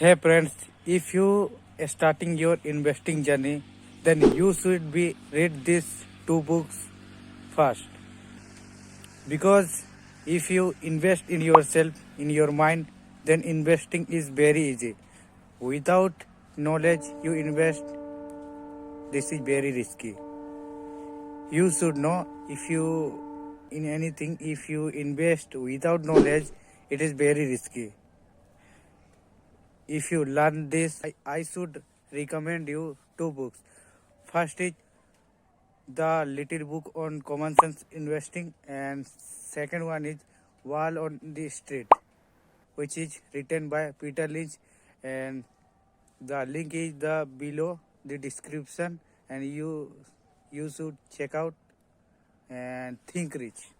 Hey friends, if you are starting your investing journey, then you should be read these two books first. Because if you invest in yourself, in your mind, then investing is very easy. Without knowledge, you invest. This is very risky. You should know if you in anything. If you invest without knowledge, it is very risky. If you learn this, I should recommend you two books. First is The Little Book on Common Sense Investing, and second one is Wall on the Street, which is written by Peter Lynch, and the link is the below the description, and you should check out and think rich.